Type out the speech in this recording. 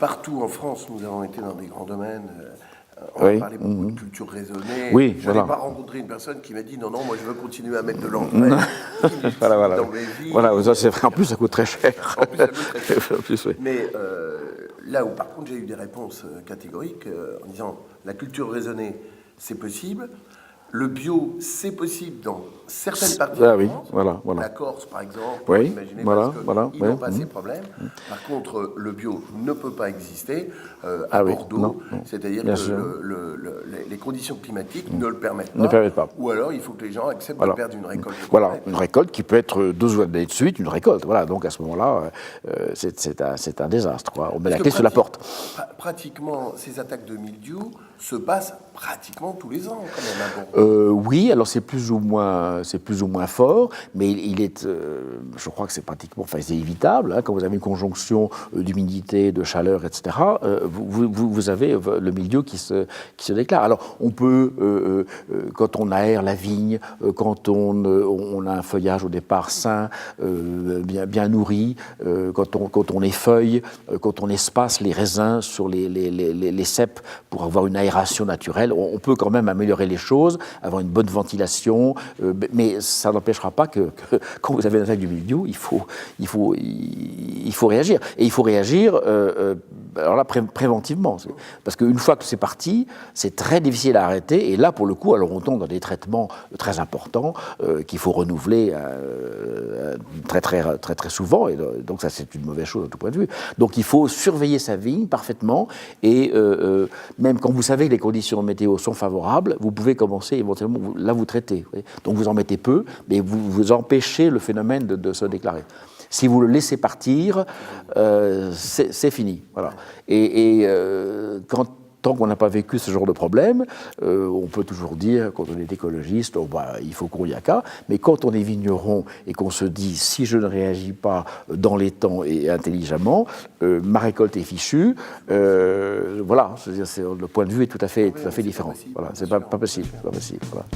partout en France, nous avons été dans des grands domaines. On Oui. a parlé beaucoup de culture raisonnée. Oui, je n'ai voilà. pas rencontré une personne qui m'a dit non, moi je veux continuer à mettre de l'engrais Voilà. dans mes vies. Voilà, ça c'est vrai. En plus, ça coûte très cher. En plus, ça coûte très cher. En plus, oui. Mais là où par contre j'ai eu des réponses catégoriques en disant la culture raisonnée, c'est possible. Le bio, c'est possible dans certaines parties de la France. Voilà. La Corse, par exemple, Oui, imaginez voilà. ils n'ont pas ces problèmes. Par contre, le bio ne peut pas exister à Bordeaux, non. C'est-à-dire Bien que sûr. les conditions climatiques ne le permettent Ne permettent pas. Ou alors, il faut que les gens acceptent de perdre une récolte. Voilà, une récolte qui peut être 12 années de suite, une récolte. Voilà, donc à ce moment-là, c'est un désastre, quoi. On met la clé sous la porte. Pratiquement, ces attaques de mildiou se passent pratiquement tous les ans, quand même, à Bordeaux. Oui, alors c'est plus ou moins fort, mais je crois que c'est pratiquement, c'est évitable. Hein, quand vous avez une conjonction d'humidité, de chaleur, etc., vous avez le milieu qui se déclare. Alors on peut, quand on aère la vigne, quand on a un feuillage au départ sain, bien nourri, quand on effeuille, quand on espace les raisins sur les ceps pour avoir une aération naturelle, on peut quand même améliorer les choses, avoir une bonne ventilation, mais ça n'empêchera pas que quand vous avez une attaque du mildiou, il faut réagir. Et il faut réagir, alors là, préventivement. Parce qu'une fois que c'est parti, c'est très difficile à arrêter. Et là, pour le coup, alors on tombe dans des traitements très importants qu'il faut renouveler très souvent. Et donc ça, c'est une mauvaise chose de tout point de vue. Donc il faut surveiller sa vigne parfaitement. Et même quand vous savez que les conditions météo sont favorables, vous pouvez commencer éventuellement, là vous traitez. Donc vous en mettez peu, mais vous empêchez le phénomène de se déclarer. Si vous le laissez partir, c'est fini. Voilà. Et tant qu'on n'a pas vécu ce genre de problème, on peut toujours dire, quand on est écologiste, il faut qu'on y accorde. Mais quand on est vigneron et qu'on se dit, si je ne réagis pas dans les temps et intelligemment, ma récolte est fichue, voilà, le point de vue est tout à fait différent. Voilà, c'est pas possible. Voilà.